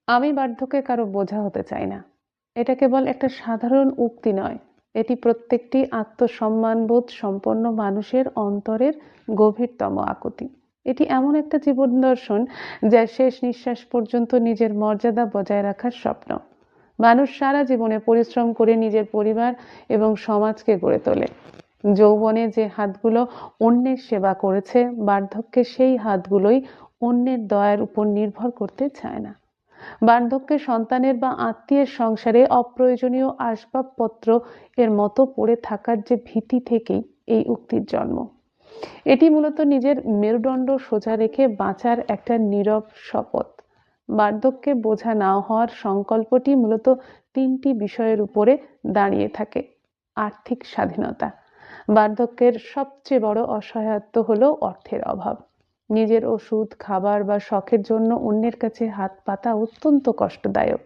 আমি বার্ধক্যে কারো বোঝা হতে চাই না। এটা কেবল একটা সাধারণ উক্তি নয়, এটি প্রত্যেকটি আত্মসম্মানবোধ সম্পন্ন মানুষের অন্তরের গভীরতম আকুতি। এটি এমন একটা জীবন দর্শন যা শেষ নিঃশ্বাস পর্যন্ত নিজের মর্যাদা বজায় রাখার স্বপ্ন। মানুষ সারা জীবনে পরিশ্রম করে নিজের পরিবার এবং সমাজকে গড়ে তোলে। যৌবনে যে হাতগুলো অন্যের সেবা করেছে, বার্ধক্যে সেই হাতগুলোই অন্যের দয়ার উপর নির্ভর করতে চায় না। বার্ধক্যে সন্তানের বা আত্মীয়ের সংসারে অপ্রয়োজনীয় আসবাবপত্র এর মতো পড়ে থাকার যে ভীতি থেকেই এই উক্তির জন্ম। এটি মূলত নিজের মেরুদণ্ড সোজা রেখে বাঁচার একটা নীরব শপথ। বার্ধক্যে বোঝা না হওয়ার সংকল্পটি মূলত তিনটি বিষয়ের উপরে দাঁড়িয়ে থাকে। আর্থিক স্বাধীনতা। বার্ধক্যের সবচেয়ে বড় অসহায়ত্ব হলো অর্থের অভাব। নিজের ওষুধ, খাবার বা শখের জন্য অন্যের কাছে হাত পাতা অত্যন্ত কষ্টদায়ক।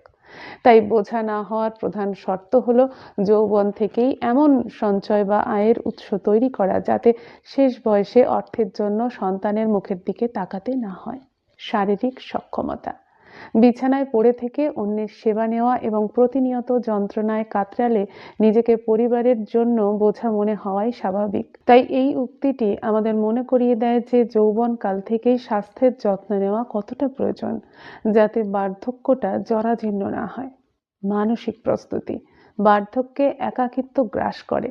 তাই বোঝা না হওয়ার প্রধান শর্ত হলো যৌবন থেকেই এমন সঞ্চয় বা আয়ের উৎস তৈরি করা যাতে শেষ বয়সে অর্থের জন্য সন্তানের মুখের দিকে তাকাতে না হয়। শারীরিক সক্ষমতা। বিছানায় পড়ে থেকে অন্যের সেবা নেওয়া এবং প্রতিনিয়ত যন্ত্রণায় কাতরালে নিজেকে পরিবারের জন্য বোঝা মনে হওয়াই স্বাভাবিক। তাই এই উক্তিটি আমাদের মনে করিয়ে দেয় যে যৌবনকাল থেকেই স্বাস্থ্যের যত্ন নেওয়া কতটা প্রয়োজন, যাতে বার্ধক্যটা জরাজীর্ণ না হয়। মানসিক প্রস্তুতি। বার্ধক্যে একাকিত্ব গ্রাস করে,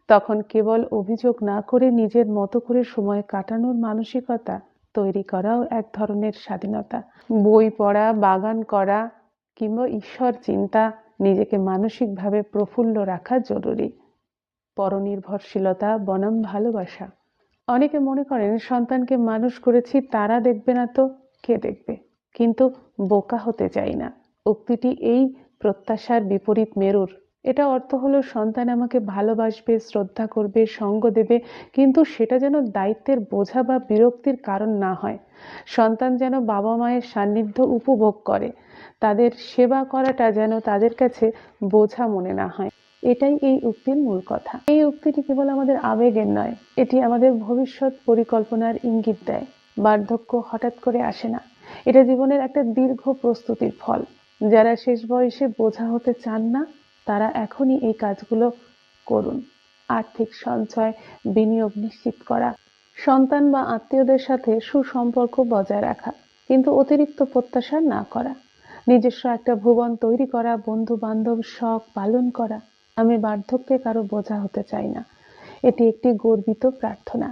তখন কেবল অভিযোগ না করে নিজের মতো করে সময় কাটানোর মানসিকতা তৈরি করাও এক ধরনের স্বাধীনতা। বই পড়া, বাগান করা কিংবা ঈশ্বর চিন্তা, নিজেকে মানসিকভাবে প্রফুল্ল রাখা জরুরি। পরনির্ভরশীলতা বনাম ভালোবাসা। অনেকে মনে করেন সন্তানকে মানুষ করেছি, তারা দেখবে না তো কে দেখবে, কিন্তু বোকা হতে চাই না উক্তিটি এই প্রত্যাশার বিপরীত মেরুর। এটা অর্থ হলো সন্তান আমাকে ভালোবাসবে, শ্রদ্ধা করবে, সঙ্গ দেবে, কিন্তু সেটা যেন দায়িত্বের বোঝা বা বিরক্তির কারণ না হয়। সন্তান যেন বাবা মায়ের সান্নিধ্য উপভোগ করে, তাদের সেবা করাটা যেন তাদের কাছে বোঝা মনে না হয়। এটাই এই উক্তির মূল কথা। এই উক্তিটি কেবল আমাদের আবেগের নয়, এটি আমাদের ভবিষ্যৎ পরিকল্পনার ইঙ্গিত দেয়। বার্ধক্য হঠাৎ করে আসে না, এটা জীবনের একটা দীর্ঘ প্রস্তুতির ফল। যারা শেষ বয়সে বোঝা হতে চান না, তারা এখনই এই কাজগুলো করুন। আর্থিক সঞ্চয়, বিনিয়োগ নিশ্চিত করা, সন্তান বা আত্মীয়দের সাথে সুসম্পর্ক বজায় রাখা, কিন্তু অতিরিক্ত প্রত্যাশা না করা। নিজস্ব একটা ভুবন তৈরি করা, বন্ধু বান্ধব, শখ পালন করা। আমি বার্ধক্যে কারো বোঝা হতে চাই না, এটি একটি গর্বিত প্রার্থনা।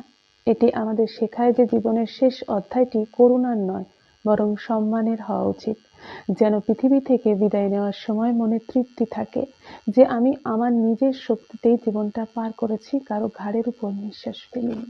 এটি আমাদের শেখায় যে জীবনের শেষ অধ্যায়টি করুণার নয়, বরং সম্মানের হওয়া উচিত। যেন পৃথিবী থেকে বিদায় নেওয়ার সময় মনে তৃপ্তি থাকে যে আমি আমার নিজের শক্তিতেই জীবনটা পার করেছি, কারো ঘাড়ের উপর নিঃশ্বাস ফেলিনি।